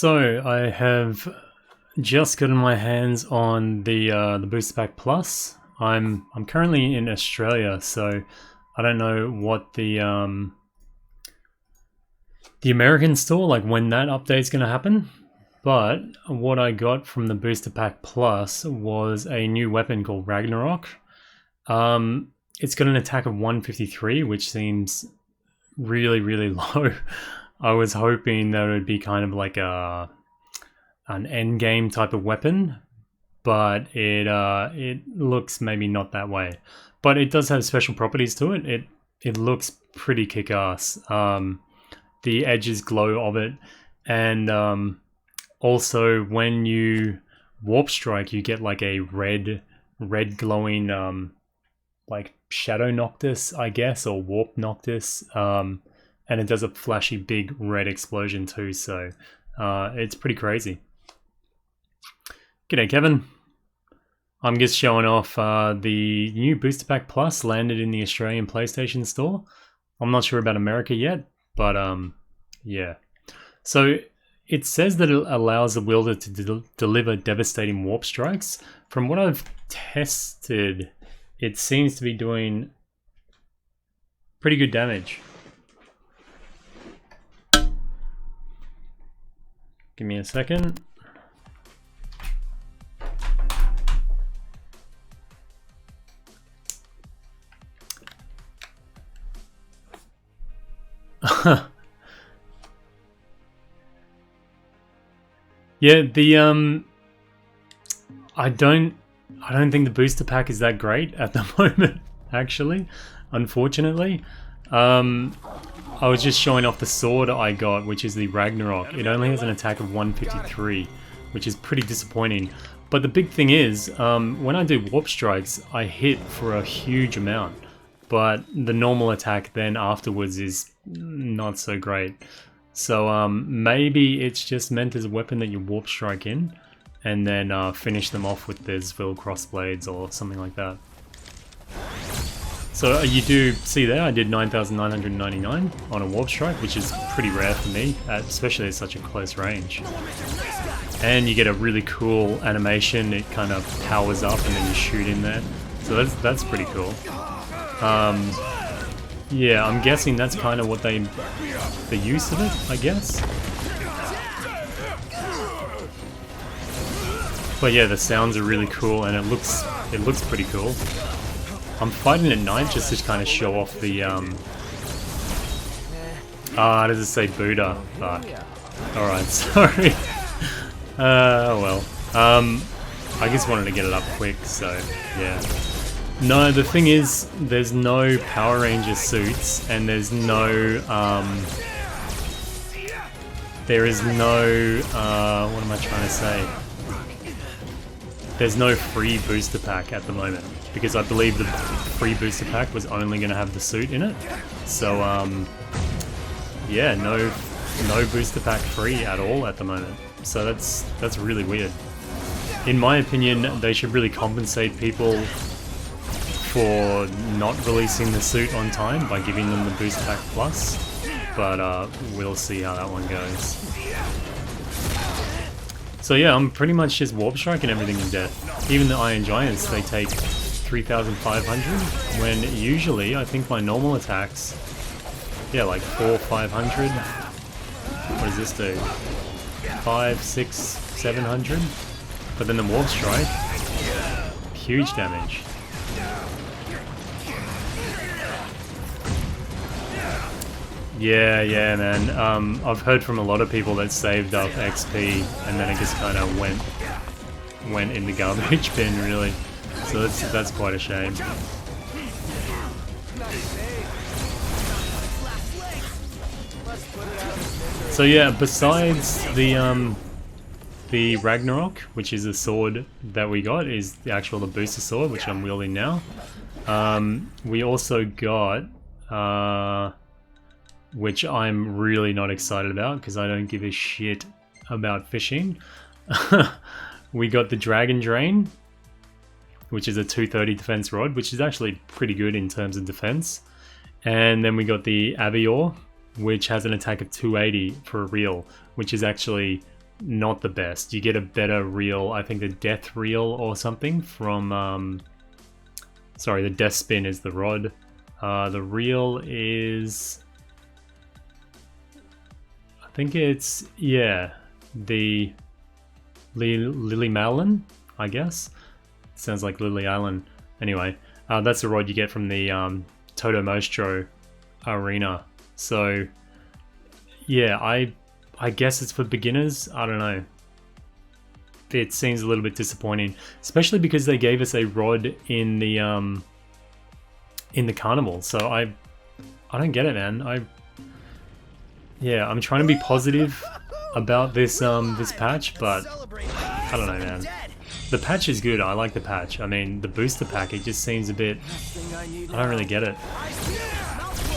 So I have just gotten my hands on the Booster Pack Plus. I'm currently in Australia, so I don't know what the American store, like when that update is going to happen. But what I got from the Booster Pack Plus was a new weapon called Ragnarok. It's got an attack of 153, which seems really, really low. I was hoping that it would be kind of like an end game type of weapon, but it looks maybe not that way. But it does have special properties to it. It looks pretty kick-ass. The edges glow of it, and also when you warp strike, you get like a red glowing like Shadow Noctis, I guess, or Warp Noctis. And it does a flashy big red explosion too, so it's pretty crazy. G'day, Kevin. I'm just showing off the new Booster Pack Plus landed in the Australian PlayStation Store. I'm not sure about America yet, but yeah. So it says that it allows the wielder to deliver devastating warp strikes. From what I've tested, it seems to be doing pretty good damage. Give me a second. Yeah, I don't think the booster pack is that great at the moment, actually, unfortunately. I was just showing off the sword I got, which is the Ragnarok. It only has an attack of 153, which is pretty disappointing. But the big thing is, when I do warp strikes, I hit for a huge amount. But the normal attack then afterwards is not so great. So maybe it's just meant as a weapon that you warp strike in, and then finish them off with the Zvil crossblades or something like that. So you do see there, I did 9,999 on a warp strike, which is pretty rare for me, especially at such a close range. And you get a really cool animation. It kind of powers up and then you shoot in there. So that's pretty cool. Yeah, I'm guessing that's kind of what the use of it, I guess. But yeah, the sounds are really cool and it looks pretty cool. I'm fighting at night just to kind of show off the does it say Buddha? Fuck. Alright, sorry. Oh well. I just wanted to get it up quick, so yeah. No, the thing is, there's no Power Ranger suits, and there's no, there is no, what am I trying to say? There's no free booster pack at the moment, because I believe the free booster pack was only going to have the suit in it. So, yeah, no booster pack free at all at the moment. So that's really weird. In my opinion, they should really compensate people for not releasing the suit on time by giving them the Booster Pack Plus, but we'll see how that one goes. So yeah, I'm pretty much just warp striking everything to death. Even the Iron Giants, they take 3,500, when usually I think my normal attacks, yeah, like 400, 500. What does this do? 500, 600, 700. But then the warp strike, huge damage. Yeah, man. I've heard from a lot of people that saved up XP and then it just kind of went in the garbage bin, really. So that's quite a shame. So yeah, besides the Ragnarok, which is the sword that we got, is the booster sword, which I'm wielding now. We also got which I'm really not excited about because I don't give a shit about fishing. We got the Dragon Drain, which is a 230 defense rod, which is actually pretty good in terms of defense. And then we got the Avior, which has an attack of 280 for a reel, which is actually not the best. You get a better reel, I think the death reel or something from, sorry, the death spin is the rod. The reel is, I think it's, yeah, the Lily Malin, I guess. Sounds like Lily Allen. Anyway, that's the rod you get from the Toto Mostro arena. So, yeah, I guess it's for beginners. I don't know. It seems a little bit disappointing, especially because they gave us a rod in the carnival. So I don't get it, man. Yeah, I'm trying to be positive about this this patch, but I don't know, man. The patch is good. I like the patch. I mean, the booster pack, it just seems a bit, I don't really get it.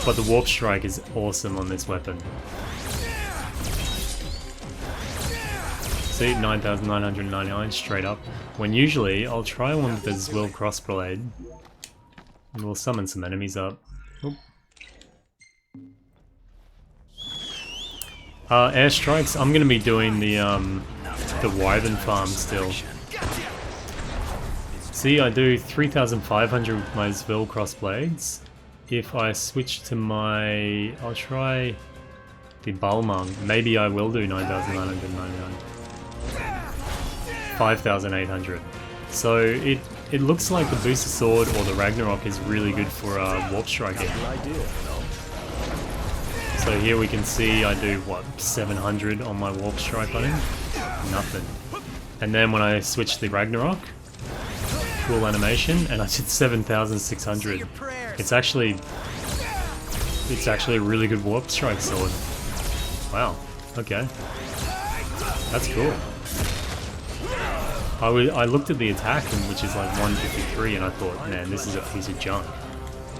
But the warp strike is awesome on this weapon. See, 9,999 straight up. When usually I'll try one with the Zwill Crossblade. And we'll summon some enemies up. Oop. Airstrikes, I'm gonna be doing the Wyvern farm still. See, I do 3,500 with my Zwill Crossblades. If I switch to my, I'll try the Balmung. Maybe I will do 9,999. 5,800. So it looks like the Booster Sword or the Ragnarok is really good for warp striking. So here we can see I do what, 700 on my warp strike on him? Nothing. And then when I switch to the Ragnarok, cool animation, and I did 7,600. It's actually a really good warp strike sword. Wow. Okay. That's cool. I looked at the attack, which is like 153, and I thought, man, this is a piece of junk.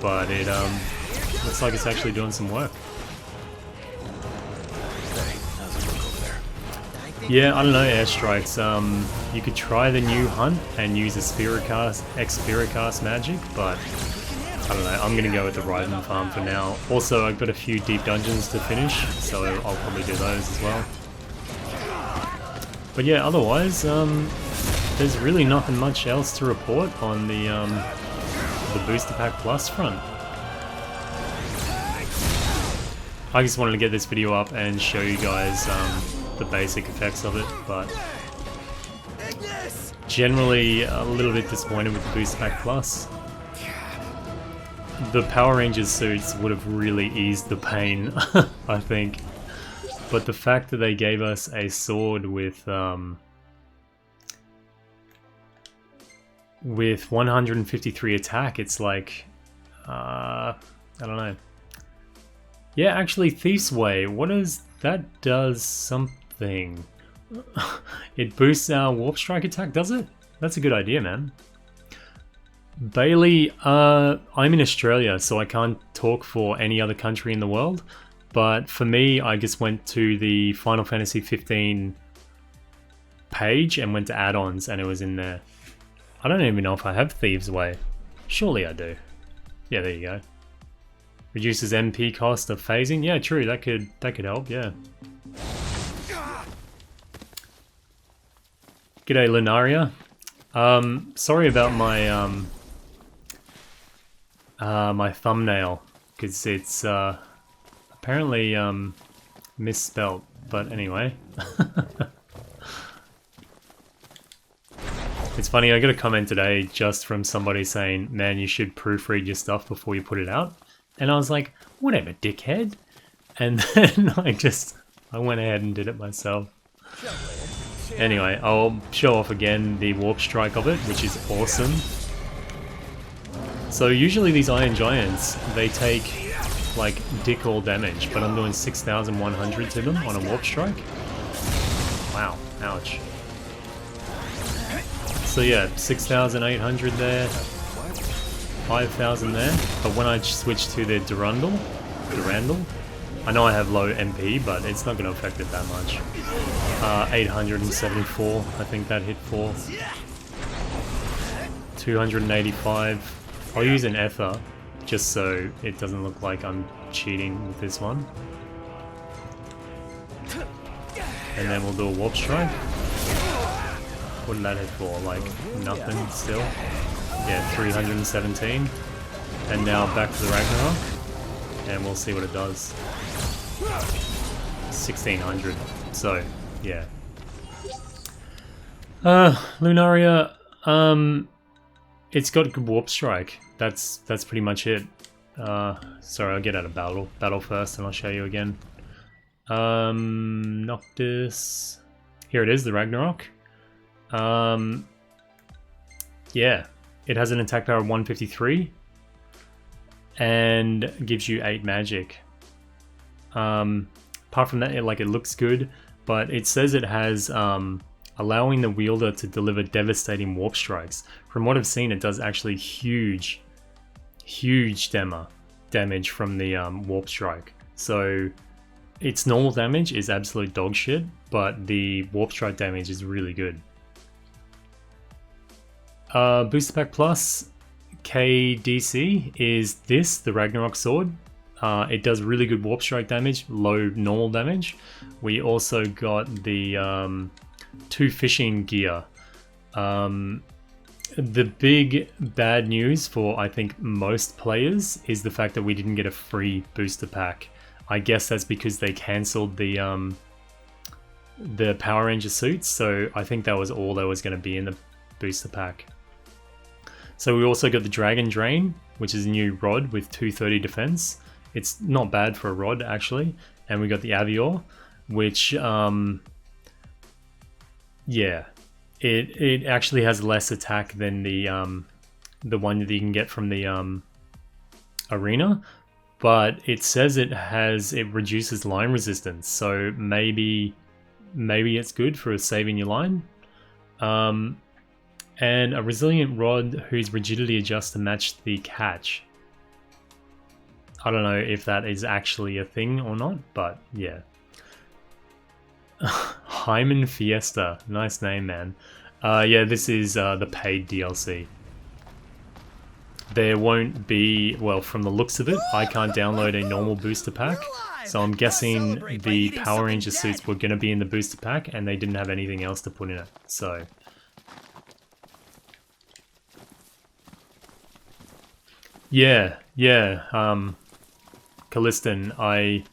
But it looks like it's actually doing some work. Yeah, I don't know, airstrikes. You could try the new hunt and use a Spiricast magic, but I don't know, I'm gonna go with the Ryden farm for now. Also, I've got a few deep dungeons to finish, so I'll probably do those as well. But yeah, otherwise, there's really nothing much else to report on the Booster Pack Plus front. I just wanted to get this video up and show you guys the basic effects of it, but generally a little bit disappointed with the Booster Pack Plus. The Power Rangers suits would have really eased the pain, I think. But the fact that they gave us a sword with 153 attack, it's like, I don't know. Yeah, actually, Thief's Way, what is that? Does something. It boosts our warp strike attack, does it? That's a good idea, man. Bailey, I'm in Australia, so I can't talk for any other country in the world. But for me, I just went to the Final Fantasy 15 page and went to add-ons, and it was in there. I don't even know if I have Thieves' Way. Surely I do. Yeah, there you go. Reduces MP cost of phasing. Yeah, true. That could help. Yeah. G'day, Lunaria. Sorry about my my thumbnail, because it's apparently misspelt. But anyway. It's funny, I got a comment today just from somebody saying, man, you should proofread your stuff before you put it out. And I was like, whatever, dickhead. And then I went ahead and did it myself. Anyway, I'll show off again the warp strike of it, which is awesome. So usually these Iron Giants, they take like dick all damage, but I'm doing 6,100 to them on a warp strike. Wow, ouch. So yeah, 6,800 there, 5,000 there, but when I switch to the Durandal, I know I have low MP, but it's not going to affect it that much. 874, I think that hit for. 285. I'll use an Ether, just so it doesn't look like I'm cheating with this one. and then we'll do a warp strike. What did that hit for? Like nothing still? Yeah, 317. And now back to the Ragnarok, and we'll see what it does. 1600. So, yeah. Lunaria, it's got good warp strike. That's pretty much it. Sorry, I'll get out of battle first, and I'll show you again. Noctis. Here it is, the Ragnarok. Yeah, it has an attack power of 153 and gives you 8 magic. Apart from that, it looks good, but it says it has allowing the wielder to deliver devastating warp strikes. From what I've seen, it does actually huge damage from the warp strike. So its normal damage is absolute dog shit, but the warp strike damage is really good. Booster Pack Plus KDC is this, the Ragnarok Sword. It does really good warp strike damage, low normal damage. We also got the 2 fishing gear. The big bad news for, I think, most players is the fact that we didn't get a free booster pack. I guess that's because they cancelled the Power Ranger suits, so I think that was all that was going to be in the booster pack. So we also got the Dragon Drain, which is a new rod with 230 defense. It's not bad for a rod, actually. And we got the Avior, which, yeah, it actually has less attack than the one that you can get from the arena, but it says it reduces line resistance. So maybe it's good for saving your line. And a resilient rod whose rigidity adjusts to match the catch. I don't know if that is actually a thing or not, but yeah. Hyman Fiesta. Nice name, man. Yeah, this is the paid DLC. There won't be, well, from the looks of it, I can't download a normal booster pack. So I'm guessing the Power Ranger suits were going to be in the booster pack and they didn't have anything else to put in it. So... Yeah, Calliston, I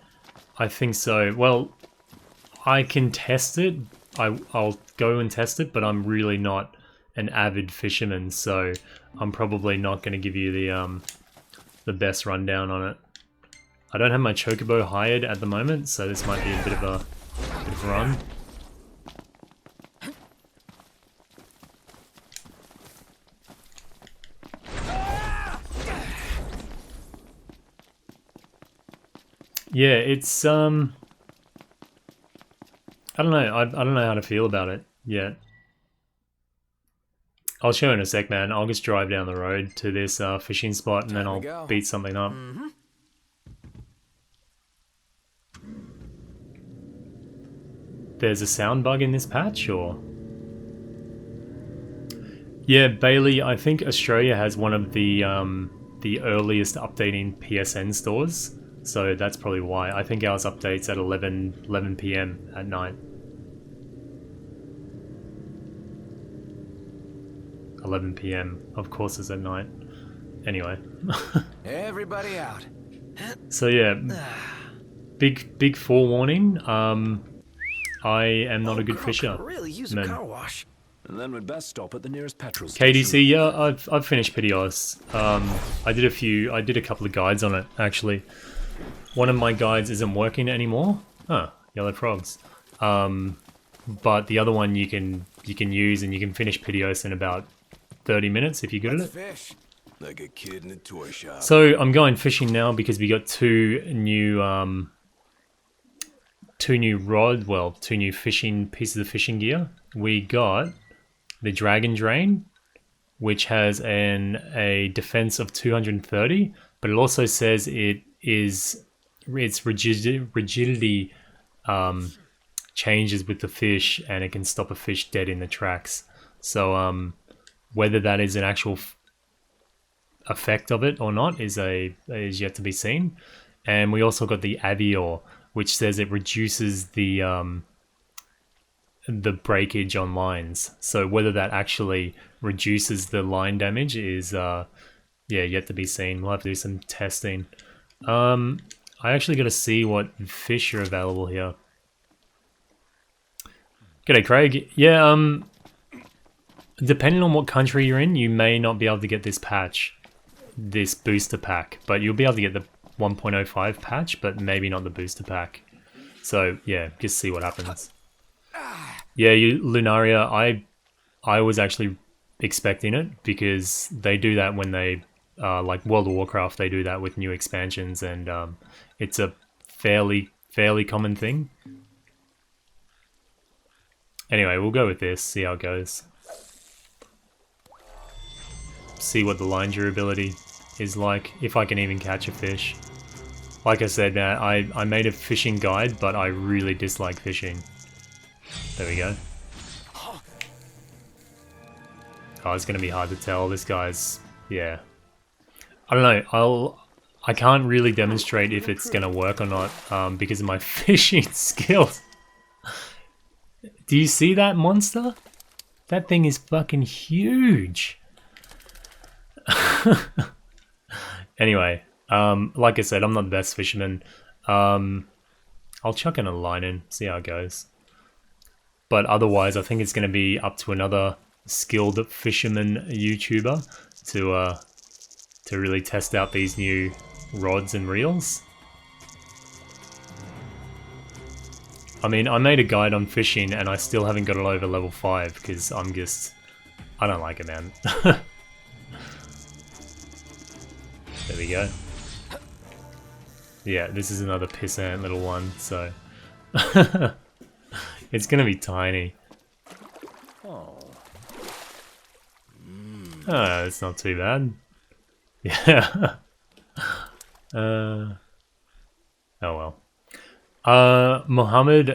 think so. Well, I can test it. I'll go and test it, but I'm really not an avid fisherman, so I'm probably not going to give you the best rundown on it. I don't have my Chocobo hired at the moment, so this might be a bit of a run. Yeah, it's I don't know. I don't know how to feel about it yet. I'll show you in a sec, man. I'll just drive down the road to this fishing spot and then I'll beat something up. There's a sound bug in this patch, or? Yeah, Bailey, I think Australia has one of the earliest updating PSN stores. So that's probably why. I think ours updates at 11 PM at night. 11 PM, of course, is at night. Anyway. Everybody out. So yeah, big forewarning. I am not a good fisher. Really use a car wash. And then we'd best stop at the nearest petrol station. KDC, yeah, I've finished Piteos. I did a couple of guides on it actually. One of my guides isn't working anymore. Oh, yellow frogs. But the other one you can use and you can finish Piteos in about 30 minutes if you're good at it. Fish. Like a kid in a toy shop. So I'm going fishing now because we got two new fishing pieces of fishing gear. We got the Dragon Drain, which has a defense of 230, but it also says its rigidity changes with the fish, and it can stop a fish dead in the tracks. So whether that is an actual effect of it or not is yet to be seen. And we also got the Avior, which says it reduces the the breakage on lines. So whether that actually reduces the line damage is yeah, yet to be seen. We'll have to do some testing. I actually got to see what fish are available here. G'day, Craig. Yeah, depending on what country you're in, you may not be able to get this patch, this booster pack, but you'll be able to get the 1.05 patch, but maybe not the booster pack. So yeah, just see what happens. Yeah, Lunaria, I was actually expecting it because they do that when they like World of Warcraft, they do that with new expansions, and it's a fairly common thing. Anyway, we'll go with this, see how it goes. See what the line durability is like, if I can even catch a fish. Like I said, man, I made a fishing guide, but I really dislike fishing. There we go. Oh, it's gonna be hard to tell. This guy's, yeah. I don't know. I can't really demonstrate if it's gonna work or not because of my fishing skills. Do you see that monster? That thing is fucking huge. Anyway, like I said, I'm not the best fisherman. I'll chuck in a line in, see how it goes. But otherwise, I think it's going to be up to another skilled fisherman YouTuber to really test out these new rods and reels. I mean, I made a guide on fishing and I still haven't got it over level 5 because I don't like it, man. There we go. Yeah, this is another pissant little one, so it's gonna be tiny. Oh, it's not too bad. Yeah. Oh well. Mohammed,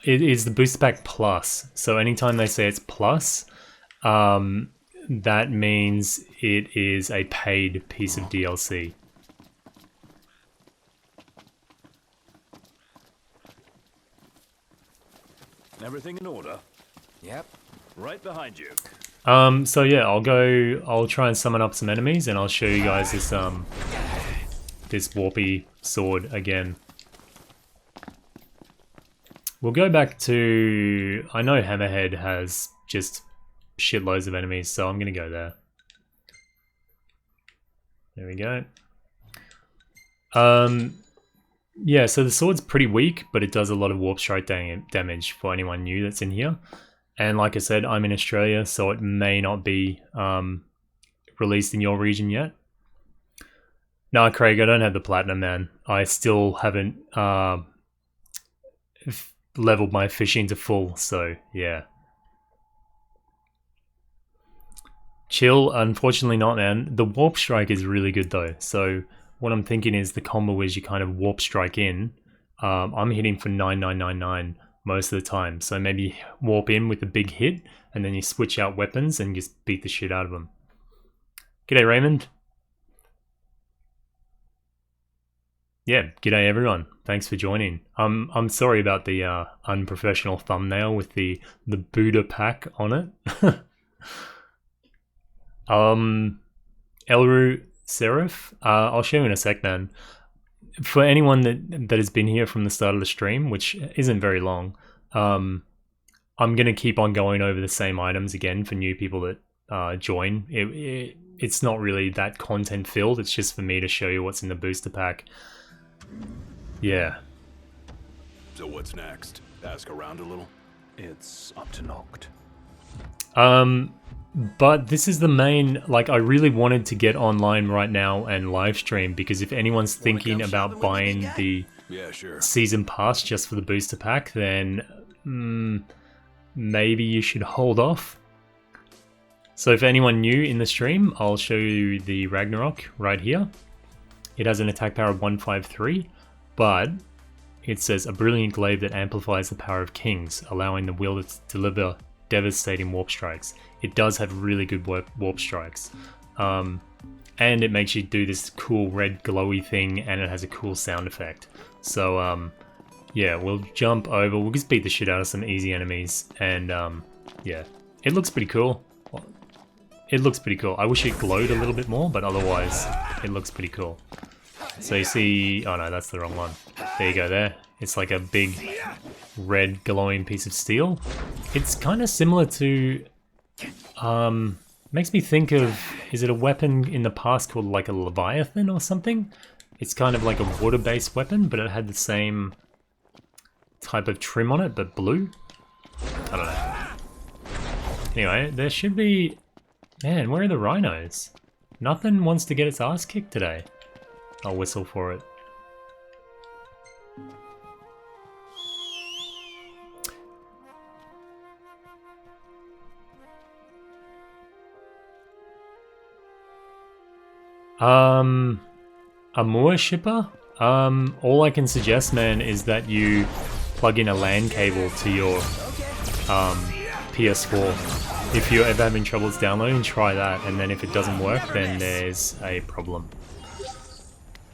it is the booster pack plus. So anytime they say it's plus, that means it is a paid piece of DLC. Everything in order? Yep. Right behind you. So yeah, I'll try and summon up some enemies and I'll show you guys this this warpy sword again. We'll go back to, I know Hammerhead has just shitloads of enemies, so I'm gonna go there. There we go. Yeah, so the sword's pretty weak, but it does a lot of warp strike damage for anyone new that's in here. And like I said, I'm in Australia, so it may not be released in your region yet. Nah, Craig, I don't have the platinum, man. I still haven't leveled my fishing to full, so yeah. Chill, unfortunately not, man. The warp strike is really good though, so what I'm thinking is the combo is you kind of warp strike in. I'm hitting for 9999 most of the time, so maybe warp in with a big hit, and then you switch out weapons and just beat the shit out of them. G'day, Raymond. Yeah, g'day everyone. Thanks for joining. I'm sorry about the unprofessional thumbnail with the Buddha pack on it. Elru Seraph, I'll show you in a sec, man. For anyone that has been here from the start of the stream, which isn't very long, I'm gonna keep on going over the same items again for new people that join. It's not really that content filled. It's just for me to show you what's in the booster pack. Yeah. So what's next? Ask around a little? It's up to knocked. But this is the main, like, I really wanted to get online right now and live stream, because if anyone's thinking about buying the season pass just for the booster pack, then maybe you should hold off. So for anyone new in the stream, I'll show you the Ragnarok right here. It has an attack power of 153, but it says a brilliant glaive that amplifies the power of kings, allowing the wielder to deliver devastating warp strikes. It does have really good warp strikes. And it makes you do this cool red glowy thing, and it has a cool sound effect. So yeah, we'll jump over. We'll just beat the shit out of some easy enemies, and yeah, it looks pretty cool. It looks pretty cool. I wish it glowed a little bit more, but otherwise, it looks pretty cool. So you see, oh no, that's the wrong one. There you go. There, it's like a big red glowing piece of steel. It's kind of similar to, makes me think of, is it a weapon in the past called like a Leviathan or something? It's kind of like a water-based weapon, but it had the same type of trim on it, but blue? I don't know. Anyway, there should be... Man, where are the rhinos? Nothing wants to get its ass kicked today. I'll whistle for it. A Moor shipper? All I can suggest, man, is that you plug in a LAN cable to your PS4. If you're ever having troubles downloading, try that, and then if it doesn't work, then there's a problem.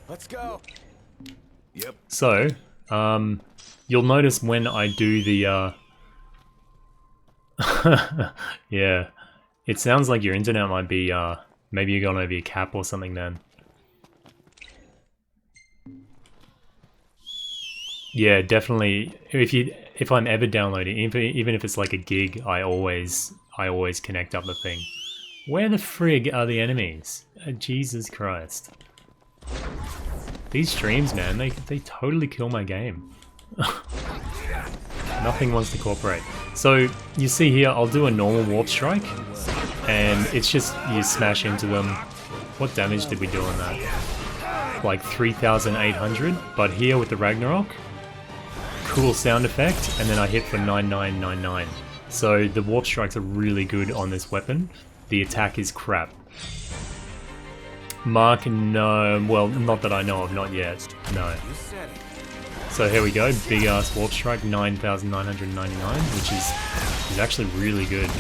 Let's go. Yep. So, you'll notice when I do the yeah, it sounds like your internet might be maybe you're going over your cap or something then. Yeah, definitely. If I'm ever downloading, even if it's like a gig, I always connect up the thing. Where the frig are the enemies? Jesus Christ. These streams, man, they totally kill my game. Nothing wants to cooperate. So you see here, I'll do a normal warp strike, and it's just you smash into them. What damage did we do on that? Like 3,800. But here with the Ragnarok, cool sound effect, and then I hit for 9999. So the warp strikes are really good on this weapon. The attack is crap. Mark, no, well, not that I know of, not yet, no. So here we go, big ass warp strike, 9,999, which is actually really good.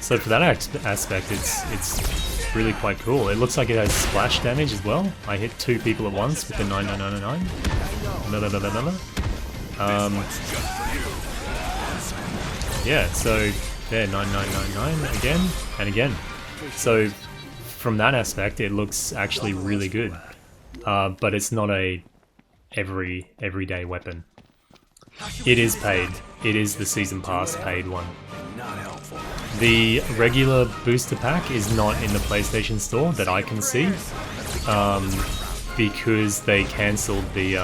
So for that aspect, it's really quite cool. It looks like it has splash damage as well. I hit 2 people at once with the 9999. Yeah, so there, 9999 again and again. So from that aspect, it looks actually really good, but it's not a everyday weapon. It is paid. It is the season pass paid one. The regular booster pack is not in the PlayStation Store that I can see, because they cancelled the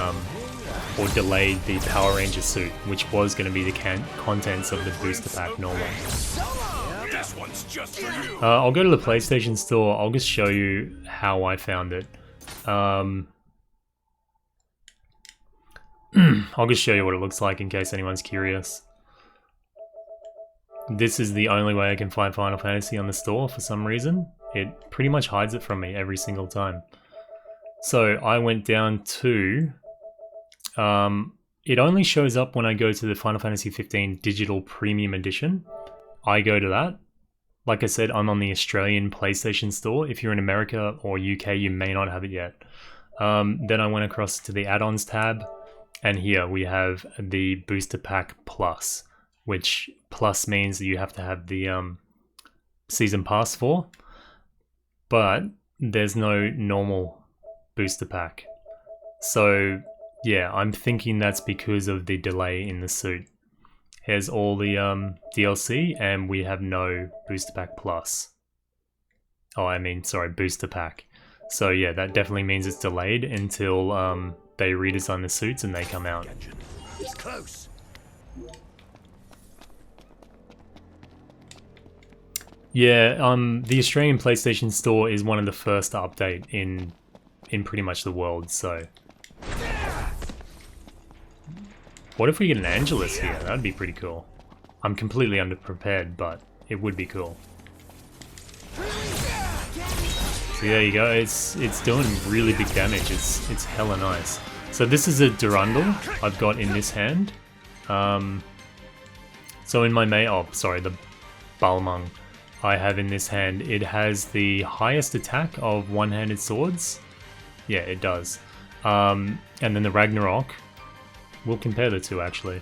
or delayed the Power Ranger suit, which was going to be the contents of the booster pack normal. I'll go to the PlayStation Store. I'll just show you how I found it. I'll just show you what it looks like in case anyone's curious. This is the only way I can find Final Fantasy on the store for some reason. It pretty much hides it from me every single time. So I went down to... it only shows up when I go to the Final Fantasy 15 Digital Premium Edition. I go to that. Like I said, I'm on the Australian PlayStation Store. If you're in America or UK, you may not have it yet. Then I went across to the add-ons tab, and here we have the Booster Pack Plus, which plus means that you have to have the Season Pass for, but there's no normal Booster Pack. So yeah, I'm thinking that's because of the delay in the suit. Here's all the DLC, and we have no Booster Pack Plus. Oh, I mean, sorry, Booster Pack. So yeah, that definitely means it's delayed until they redesign the suits and they come out. It's close. Yeah, the Australian PlayStation Store is one of the first to update in pretty much the world, so... What if we get an Angelus here? That'd be pretty cool. I'm completely underprepared, but it would be cool. So there you go, it's doing really big damage, it's hella nice. So this is a Durandal I've got in this hand. So in my the Balmung I have in this hand, it has the highest attack of one-handed swords. Yeah, it does. And then the Ragnarok We'll compare the two actually.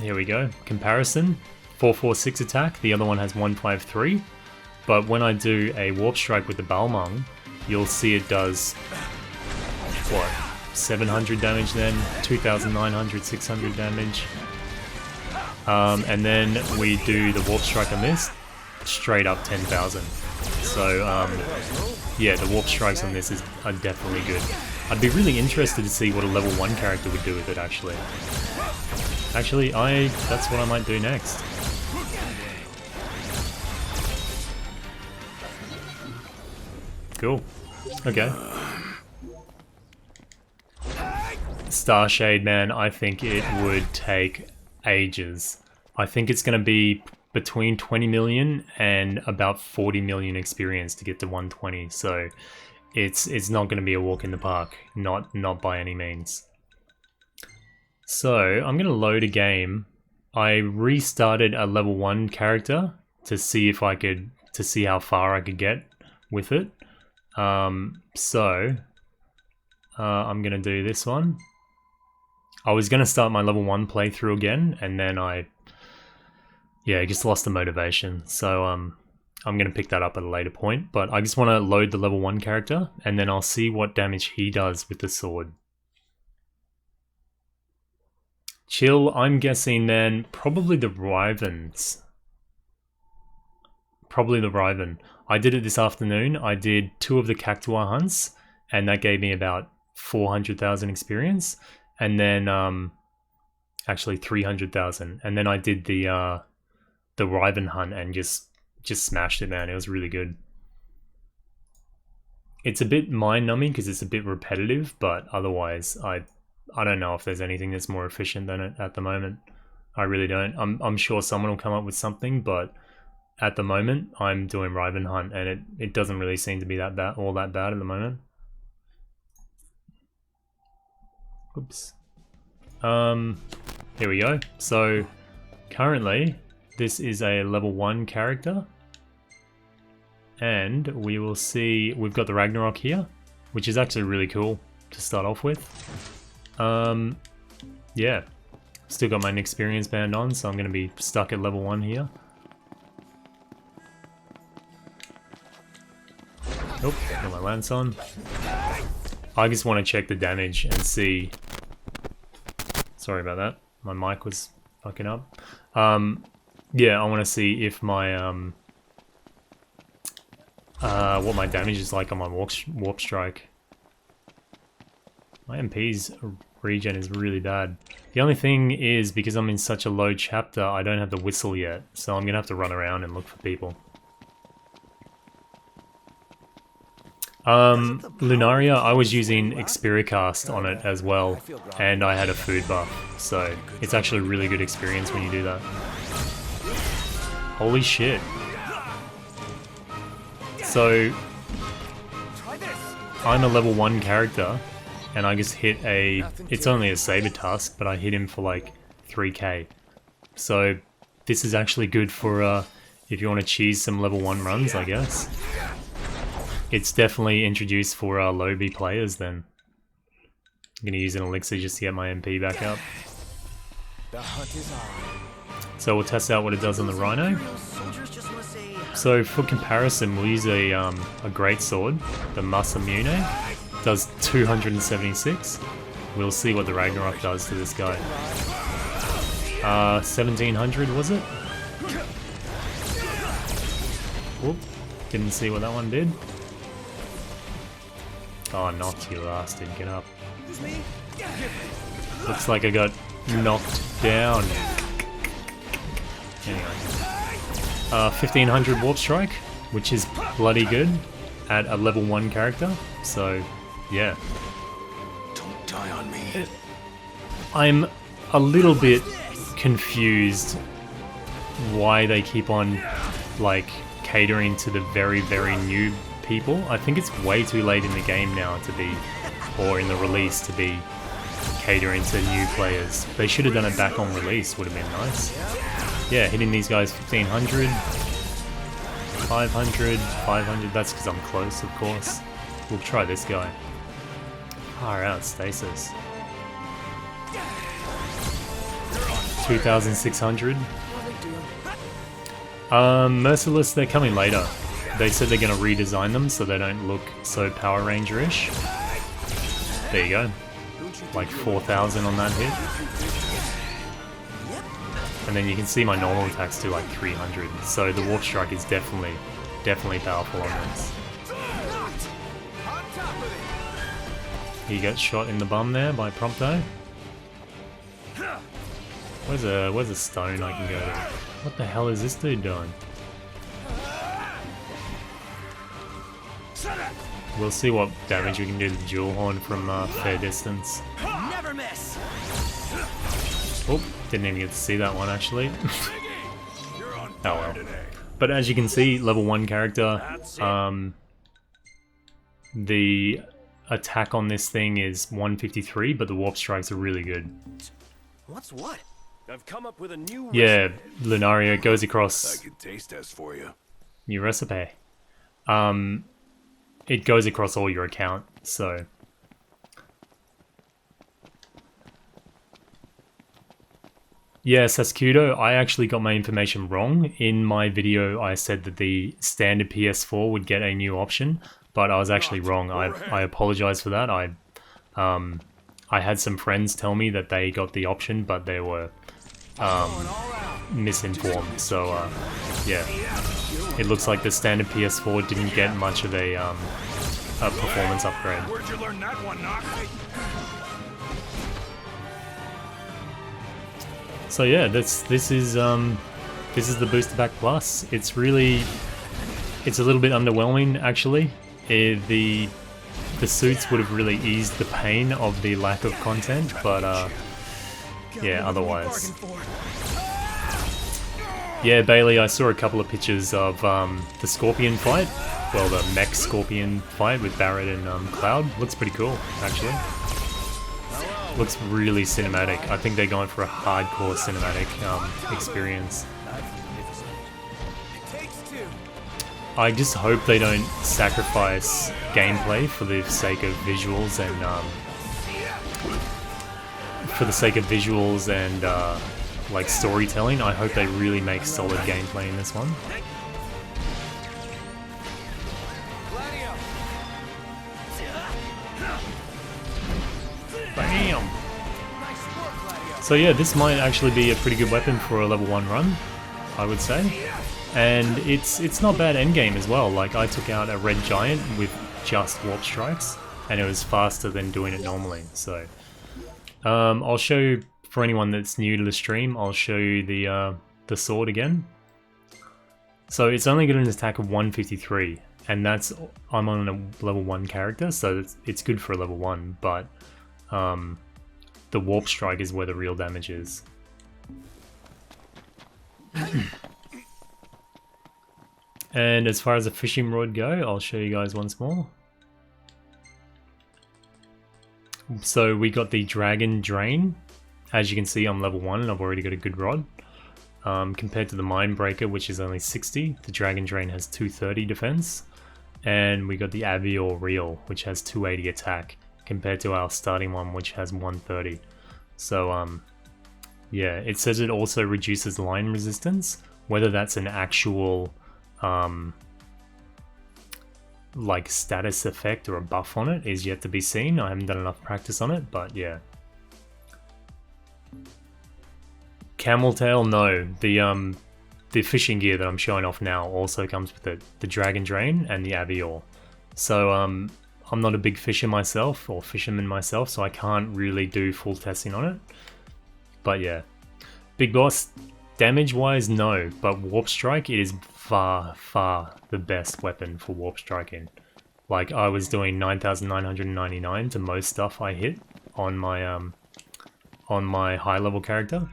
Here we go. Comparison. 446 attack. The other one has 153. But when I do a warp strike with the Balmung, you'll see it does what? 700 damage then, 2,900, 600 damage. And then we do the warp strike on this, straight up 10,000. So yeah, the warp strikes on this are definitely good. I'd be really interested to see what a level 1 character would do with it actually. Actually, that's what I might do next. Cool. Okay. Starshade, man, I think it would take ages. I think it's going to be between 20 million and about 40 million experience to get to 120. So it's not going to be a walk in the park, not by any means. So I'm going to load a game. I restarted a level 1 character to see if I could see how far I could get with it. I'm going to do this one. I was going to start my level 1 playthrough again, and then I just lost the motivation. So I'm going to pick that up at a later point, but I just want to load the level 1 character, and then I'll see what damage he does with the sword. Chill, I'm guessing then probably the Wyverns. Probably the Wyvern. I did it this afternoon. I did 2 of the Cactuar hunts, and that gave me about 400,000 experience. And then, actually 300,000. And then I did the Wyvern hunt and just smashed it, man. It was really good. It's a bit mind-numbing because it's a bit repetitive, but otherwise, I don't know if there's anything that's more efficient than it at the moment. I really don't. I'm sure someone will come up with something, but at the moment, I'm doing Wyvern hunt, and it doesn't really seem to be all that bad at the moment. Oops. Here we go. So currently this is a level 1 character, and we will see we've got the Ragnarok here, which is actually really cool to start off with. Yeah, still got my experience band on, so I'm going to be stuck at level 1 here. Nope, got my lance on. I just want to check the damage and see. Sorry about that. My mic was fucking up. Yeah, I want to see if my what my damage is like on my warp strike. My MP's regen is really bad. The only thing is, because I'm in such a low chapter, I don't have the whistle yet, so I'm gonna have to run around and look for people. Lunaria, I was using Expiricast on it as well, and I had a food buff, so it's actually a really good experience when you do that. Holy shit. So, I'm a level 1 character, and I just hit it's only a saber tusk, but I hit him for like 3k. So, this is actually good for, if you want to cheese some level 1 runs, I guess. It's definitely introduced for low B players then. I'm going to use an elixir just to get my MP back up. So we'll test out what it does on the Rhino. So for comparison, we'll use a greatsword, the Masamune. Does 276. We'll see what the Ragnarok does to this guy. 1700 was it? Whoop, didn't see what that one did. Oh, knocked, you bastard. Get up. Looks like I got knocked down. Anyway. 1500 Warp Strike, which is bloody good at a level 1 character. So, yeah. Don't die on me. I'm a little bit confused why they keep on, like, catering to the very, very new people. I think it's way too late in the game now to be, or in the release to be catering to new players. They should have done it back on release, would have been nice. Yeah, hitting these guys 1500, 500, 500, that's because I'm close, of course. We'll try this guy. Far out stasis. 2,600. Merciless, they're coming later. They said they're going to redesign them so they don't look so Power Ranger-ish. There you go. Like 4,000 on that hit. And then you can see my normal attacks do like 300. So the Warp Strike is definitely powerful on this. He gets shot in the bum there by Prompto. Where's a stone I can go to? What the hell is this dude doing? We'll see what damage we can do to the Jewel Horn from fair distance. Never miss. Oh, didn't even get to see that one actually. Oh well. But as you can see, level 1 character, the attack on this thing is 153, but the Warp Strikes are really good. What's what? I've come up with a new Yeah, Lunario goes I across can taste test for you. new recipe. It goes across all your account, so yeah, Saskudo, I actually got my information wrong. In my video, I said that the standard PS4 would get a new option, but I was actually wrong. I apologize for that. I had some friends tell me that they got the option, but they were misinformed. So yeah, it looks like the standard PS4 didn't get much of a performance upgrade. Where'd you learn that one, Knock? So yeah, this is the Booster Pack Plus. It's a little bit underwhelming actually. The suits would have really eased the pain of the lack of content, but yeah, otherwise. Yeah, Bailey, I saw a couple of pictures of the Scorpion fight. Well, the mech Scorpion fight with Barret and Cloud. Looks pretty cool, actually. Looks really cinematic. I think they're going for a hardcore cinematic experience. I just hope they don't sacrifice gameplay for the sake of visuals and like storytelling. I hope they really make solid gameplay in this one. Bam! So yeah, this might actually be a pretty good weapon for a level 1 run, I would say. And it's not bad endgame as well. Like, I took out a red giant with just Warp Strikes, and it was faster than doing it normally. So I'll show you, for anyone that's new to the stream, I'll show you the sword again. So it's only got an attack of 153, and I'm on a level 1 character, so it's good for a level 1, but the Warp Strike is where the real damage is. And as far as the fishing rod go, I'll show you guys once more. So we got the Dragon Drain. As you can see, I'm level 1 and I've already got a good rod. Compared to the Mindbreaker, which is only 60, the Dragon Drain has 230 defense. And we got the Avior Reel, which has 280 attack, compared to our starting one, which has 130. So yeah, it says it also reduces line resistance. Whether that's an actual like status effect or a buff on it is yet to be seen. I haven't done enough practice on it, but yeah. Camel Tail, no. The fishing gear that I'm showing off now also comes with the Dragon Drain and the Avior. So I'm not a big fisherman myself, so I can't really do full testing on it. But yeah, Big Boss, damage-wise, no, but Warp Strike, it is far, far the best weapon for Warp Striking. Like, I was doing 9,999 to most stuff I hit on my high-level character.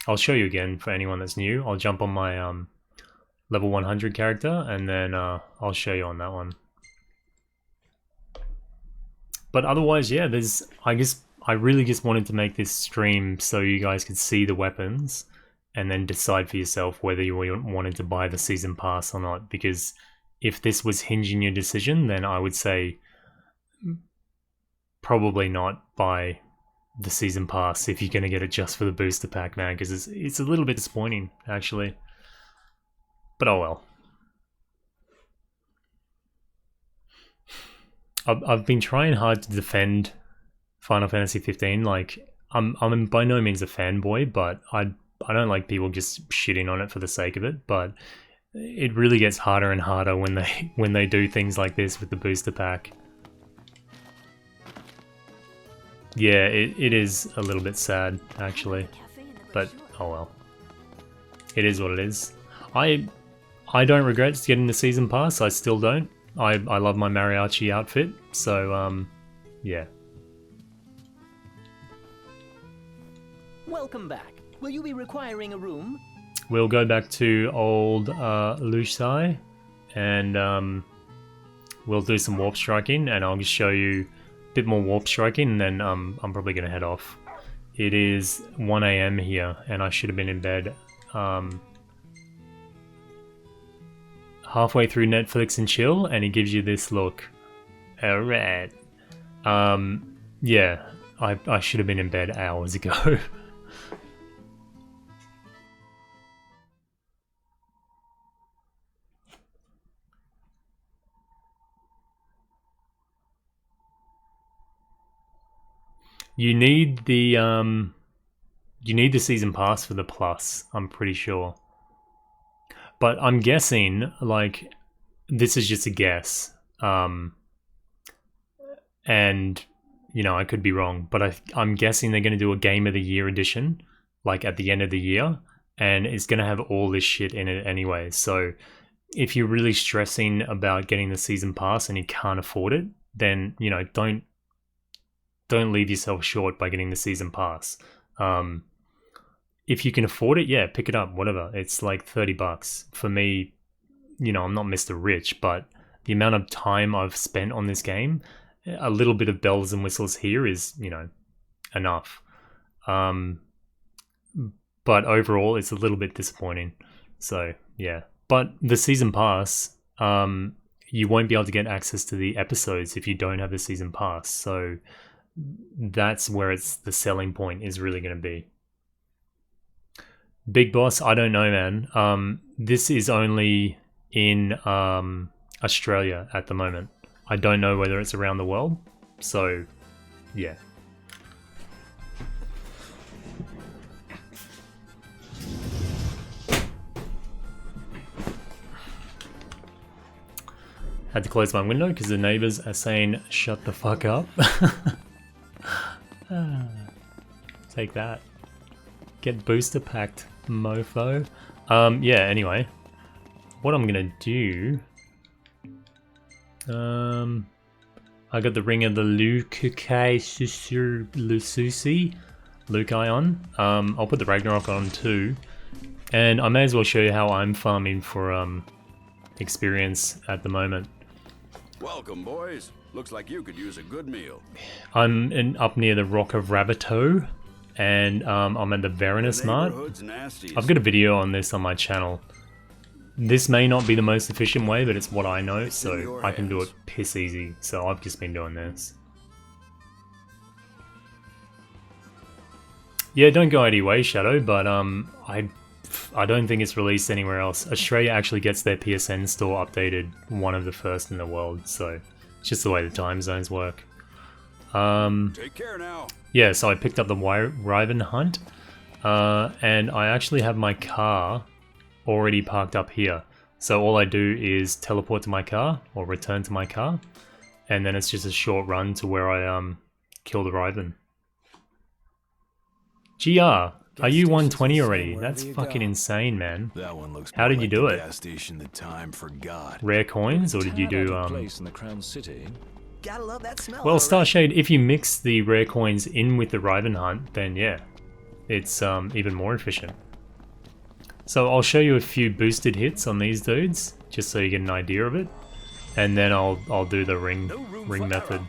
I'll show you again for anyone that's new. I'll jump on my level 100 character, and then I'll show you on that one. But otherwise, yeah, I really just wanted to make this stream so you guys could see the weapons and then decide for yourself whether you wanted to buy the season pass or not. Because if this was hinging your decision, then I would say probably not buy the season pass if you're going to get it just for the booster pack, man, because it's a little bit disappointing, actually. But oh well. I've been trying hard to defend Final Fantasy 15. Like, I'm by no means a fanboy, but I don't like people just shitting on it for the sake of it. But it really gets harder and harder when they do things like this with the booster pack. Yeah, it is a little bit sad, actually. But oh well. It is what it is. I don't regret getting the season pass. I still don't. I love my mariachi outfit, so yeah. Welcome back. Will you be requiring a room? We'll go back to old Lusai, and we'll do some warp striking, and I'll just show you a bit more warp striking, and then I'm probably gonna head off. It is 1 AM here, and I should have been in bed halfway through Netflix and chill, and it gives you this look. Alright. Yeah, I should have been in bed hours ago. You need the season pass for the plus, I'm pretty sure. But I'm guessing, like, this is just a guess. And, you know, I could be wrong, but I'm guessing they're going to do a Game of the Year edition, like, at the end of the year, and it's going to have all this shit in it anyway. So if you're really stressing about getting the season pass and you can't afford it, then, you know, don't leave yourself short by getting the season pass. If you can afford it, yeah, pick it up, whatever. It's like $30. For me, you know, I'm not Mr. Rich, but the amount of time I've spent on this game, a little bit of bells and whistles here is, you know, enough. But overall, it's a little bit disappointing. So, yeah. But the season pass, you won't be able to get access to the episodes if you don't have the season pass. So that's where the selling point is really going to be. Big Boss, I don't know, man. This is only in Australia at the moment. I don't know whether it's around the world. So, yeah. Had to close my window because the neighbors are saying, shut the fuck up. Take that. Get booster packed, mofo. Yeah, anyway. What I'm gonna do... I got the ring of the Lukai on. I'll put the Ragnarok on too. And I may as well show you how I'm farming for experience at the moment. Welcome, boys. Looks like you could use a good meal. I'm up near the Rock of Rabbitoh, and I'm at the Varanus Mart. I've got a video on this on my channel. This may not be the most efficient way, but it's what I know, so I can do it piss easy. So I've just been doing this. Yeah, don't go out of your way, Shadow, but I don't think it's released anywhere else. Australia actually gets their PSN store updated, one of the first in the world, so it's just the way the time zones work. Take care now. Yeah, so I picked up the Wyvern Hunt, and I actually have my car already parked up here. So all I do is teleport to my car, or return to my car, and then it's just a short run to where I kill the Wyvern. GR, are you 120 already? That's fucking insane, man. That one looks How did you do it? gas station the time forgot. Rare coins, or did you do place in the Crown City? Gotta love that smell. Well, alright. Starshade, if you mix the rare coins in with the Wyvern Hunt, then yeah, it's even more efficient. So I'll show you a few boosted hits on these dudes, just so you get an idea of it, and then I'll do the ring method.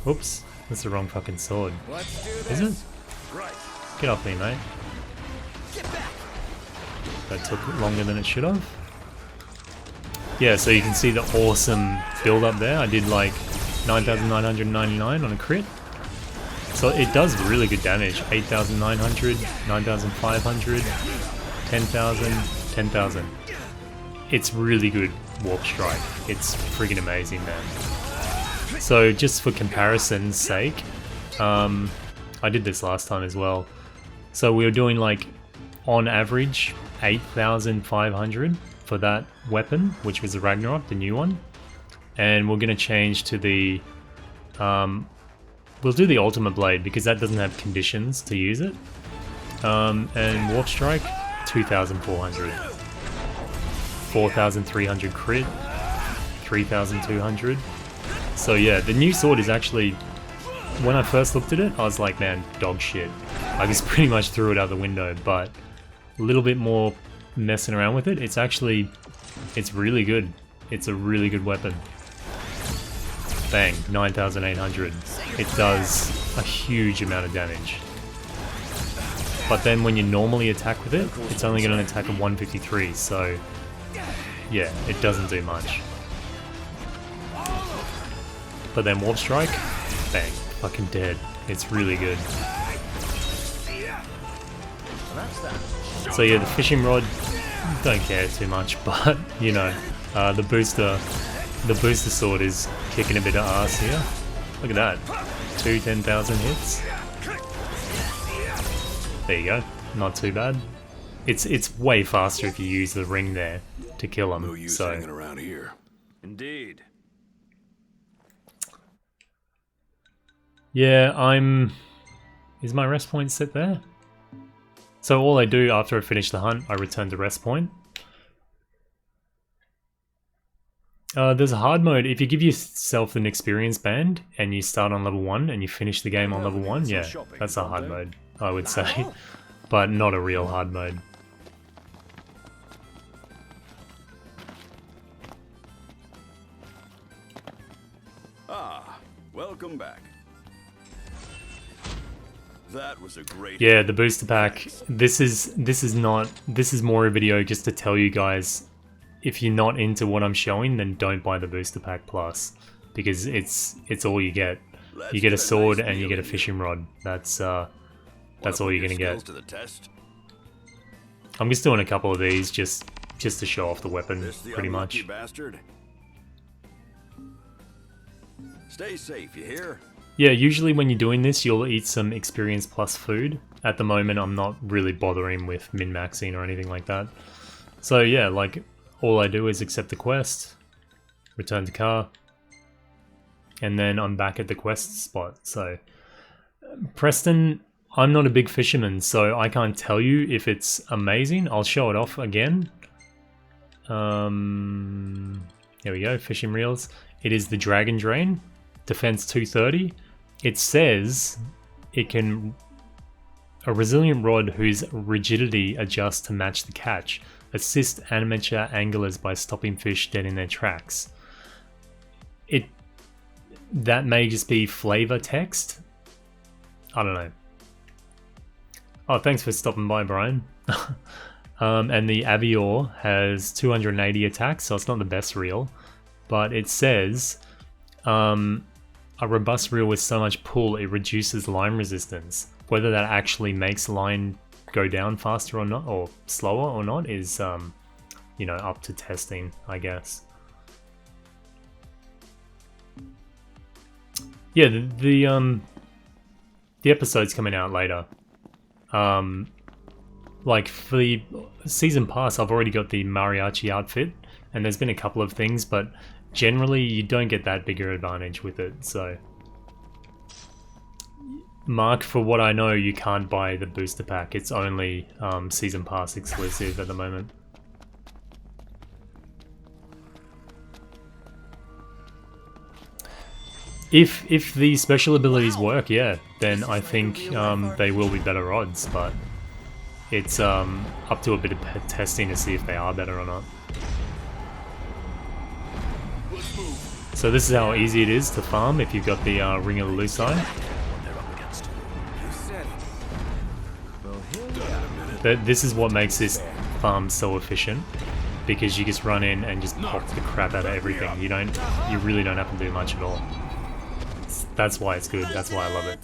Oops, that's the wrong fucking sword. Let's do Is this. it? Right. Get off me, mate. Get back. That took longer than it should have. Yeah, so you can see the awesome build up there. I did like 9,999 on a crit. So it does really good damage. 8,900, 9,500, 10,000, 10,000. It's really good warp strike. It's friggin' amazing, man. So just for comparison's sake, I did this last time as well. So we were doing like, on average, 8,500 for that weapon, which was the Ragnarok, the new one. And we're gonna change to the, we'll do the Ultimate Blade because that doesn't have conditions to use it. And Warp Strike, 2,400. 4,300 crit, 3,200. So yeah, the new sword is actually, when I first looked at it, I was like, man, dog shit. I just pretty much threw it out the window, but a little bit more messing around with it, it's actually, it's really good. It's a really good weapon. Bang, 9,800. It does a huge amount of damage. But then when you normally attack with it, it's only going to attack at 153, so yeah, it doesn't do much. But then Warp Strike, bang, fucking dead. It's really good. So yeah, the fishing rod, don't care too much, but you know, the booster sword is kicking a bit of ass here. Look at that, 10,000 hits. There you go, not too bad. It's way faster if you use the ring there to kill them. No use hanging around here. Indeed. Yeah, is my rest point set there? So all I do after I finish the hunt, I return to rest point. There's a hard mode. If you give yourself an experience band and you start on level 1 and you finish the game on level 1, yeah, that's a hard mode, I would say. But not a real hard mode. Ah, welcome back. That was a great. Yeah, the booster pack. This is more a video just to tell you guys, if you're not into what I'm showing, then don't buy the booster pack plus, because it's all you get. You get a sword and you get a fishing rod. That's all you're gonna get. I'm just doing a couple of these just to show off the weapon, pretty much. Bastard. Stay safe, you hear? Yeah, usually when you're doing this, you'll eat some experience plus food. At the moment, I'm not really bothering with min-maxing or anything like that. So yeah, like, all I do is accept the quest, return to car, and then I'm back at the quest spot. So, Preston, I'm not a big fisherman, so I can't tell you if it's amazing. I'll show it off again. There we go, fishing reels. It is the Dragon Drain. Defense 230. It says it can a resilient rod whose rigidity adjusts to match the catch. Assist amateur anglers by stopping fish dead in their tracks. That may just be flavor text. I don't know. Oh, thanks for stopping by, Brian. And the Avior has 280 attacks, so it's not the best reel, but it says a robust reel with so much pull it reduces line resistance. Whether that actually makes line go down faster or not, or slower or not, is you know, up to testing, I guess. Yeah, the episode's coming out later. Like for the season pass, I've already got the mariachi outfit, and there's been a couple of things, but generally you don't get that bigger advantage with it. So, Mark, for what I know, you can't buy the booster pack. It's only season pass exclusive at the moment. If the special abilities work, yeah, then I think they will be better odds, but it's up to a bit of testing to see if they are better or not. So this is how easy it is to farm if you've got the Ring of the Lucii. But this is what makes this farm so efficient, because you just run in and just pop the crap out of everything. You really don't have to do much at all. That's why it's good. That's why I love it.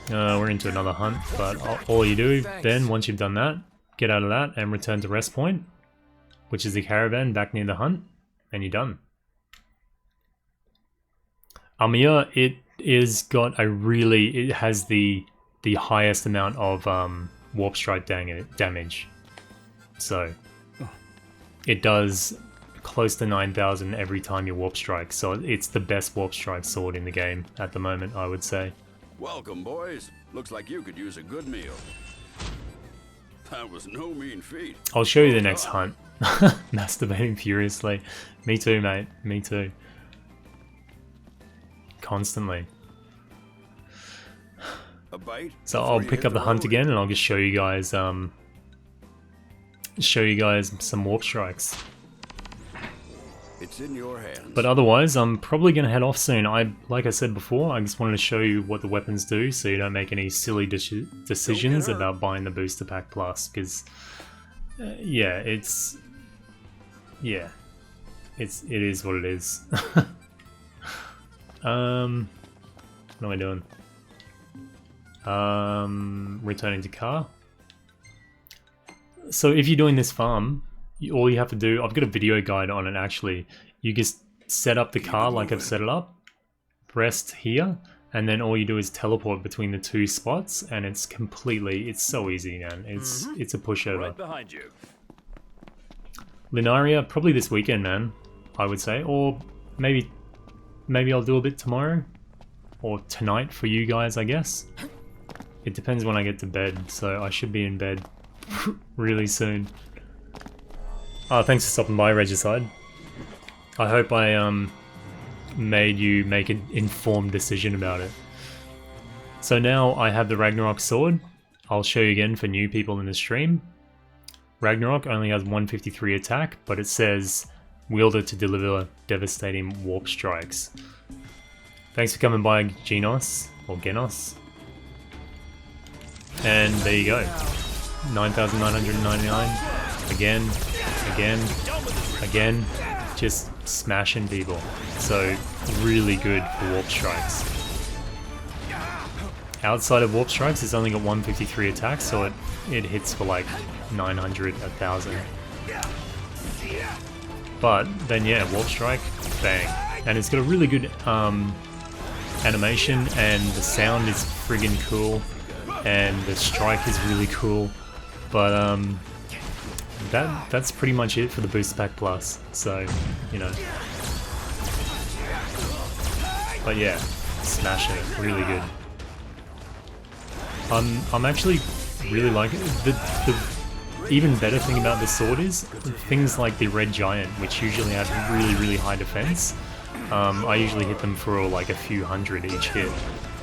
We're into another hunt, but all you do then, once you've done that, get out of that and return to rest point, which is the caravan back near the hunt, and you're done. Amiya, it has the highest amount of warp strike damage. So it does close to 9,000 every time you warp strike. So it's the best warp strike sword in the game at the moment, I would say. Welcome, boys. Looks like you could use a good meal. That was no mean feat. I'll show you the next hunt. Masturbating furiously. Me too, mate. Me too. Constantly. A bite? So I'll pick up the hunt again, and I'll just show you guys some warp strikes. It's in your hands. But otherwise, I'm probably gonna head off soon. Like I said before, I just wanted to show you what the weapons do, so you don't make any silly decisions about buying the Booster Pack Plus. Because, yeah, it is what it is. What am I doing? Returning to car. So if you're doing this farm, all you have to do, I've got a video guide on it actually. You just set up the car like I've set it up, rest here, and then all you do is teleport between the two spots, and it's so easy, man. It's a pushover. Right behind you. Linaria, probably this weekend, man, I would say. Or maybe I'll do a bit tomorrow. Or tonight for you guys, I guess. It depends when I get to bed, so I should be in bed really soon. Oh, thanks for stopping by, Regicide. I hope I made you make an informed decision about it. So now I have the Ragnarok sword. I'll show you again for new people in the stream. Ragnarok only has 153 attack, but it says wielder to deliver devastating warp strikes. Thanks for coming by, Genos, or Genos. And there you go. 9,999. Again. Just smashing people. So, really good for warp strikes. Outside of warp strikes, it's only got 153 attacks, so it hits for like 900, 1,000. But then yeah, warp strike, bang. And it's got a really good animation, and the sound is friggin' cool, and the strike is really cool. But that's pretty much it for the Booster Pack Plus. So, you know. But yeah, smashing it, really good. I'm actually really liking it. The even better thing about the sword is things like the Red Giant, which usually have really high defense. I usually hit them for like a few hundred each hit,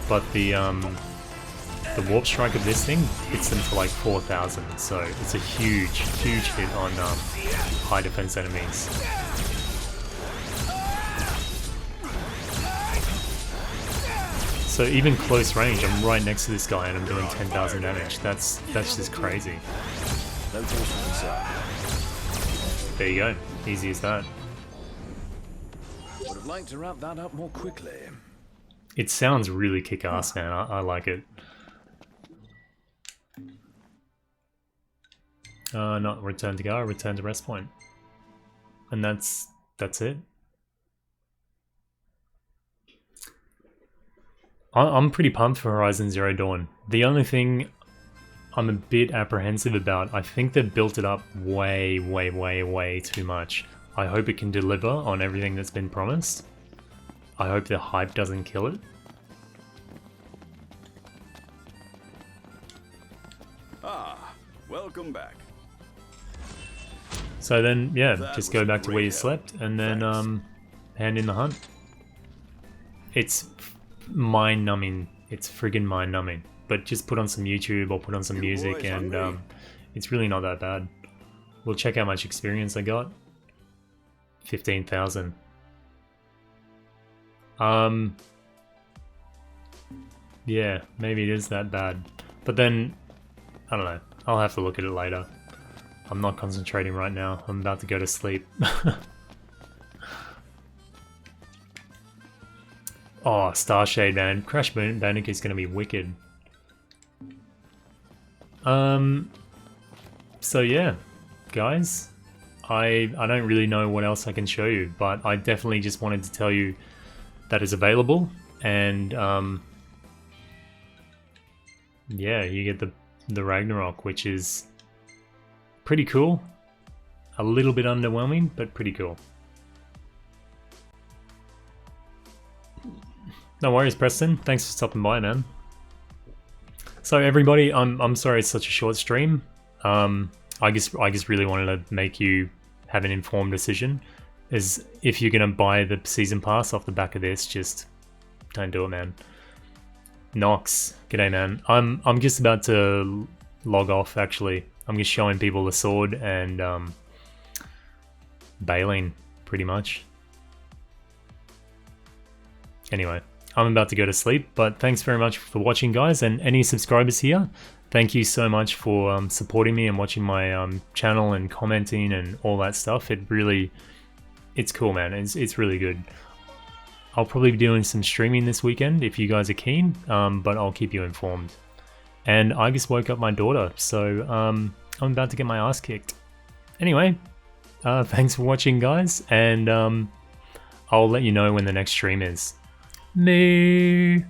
but the warp strike of this thing hits them for like 4,000. So it's a huge hit on high defense enemies. So even close range, I'm right next to this guy and I'm doing 10,000 damage. That's just crazy. There you go. Easy as that. Would have liked to wrap that up more quickly. It sounds really kick-ass, man. I like it. Not return to go, return to rest point. And that's it. I'm pretty pumped for Horizon Zero Dawn. The only thing I'm a bit apprehensive about, I think they've built it up way too much. I hope it can deliver on everything that's been promised. I hope the hype doesn't kill it. Ah, welcome back. So then, yeah, That just was go a back to where great you help. slept, and then Thanks. hand in the hunt. It's mind-numbing. It's friggin' mind-numbing. But just put on some YouTube or put on some You music, boys and hungry? it's really not that bad. We'll check how much experience I got. 15,000. Yeah, maybe it is that bad. But then, I don't know. I'll have to look at it later. I'm not concentrating right now. I'm about to go to sleep. Oh, Starshade, man. Crash Bandicoot's gonna be wicked. So yeah, guys, I don't really know what else I can show you, but I definitely just wanted to tell you that is available, and yeah, you get the Ragnarok, which is pretty cool. A little bit underwhelming, but pretty cool. No worries, Preston. Thanks for stopping by, man. So everybody, I'm sorry it's such a short stream. I just really wanted to make you have an informed decision. Is if you're gonna buy the season pass off the back of this, just don't do it, man. Nox, g'day, man. I'm just about to log off. Actually, I'm just showing people the sword and bailing, pretty much. Anyway, I'm about to go to sleep, but thanks very much for watching, guys, and any subscribers here, thank you so much for supporting me and watching my channel and commenting and all that stuff. It's cool, man. It's really good. I'll probably be doing some streaming this weekend if you guys are keen, but I'll keep you informed. And I just woke up my daughter, so I'm about to get my ass kicked. Anyway, thanks for watching, guys, and I'll let you know when the next stream is. Me.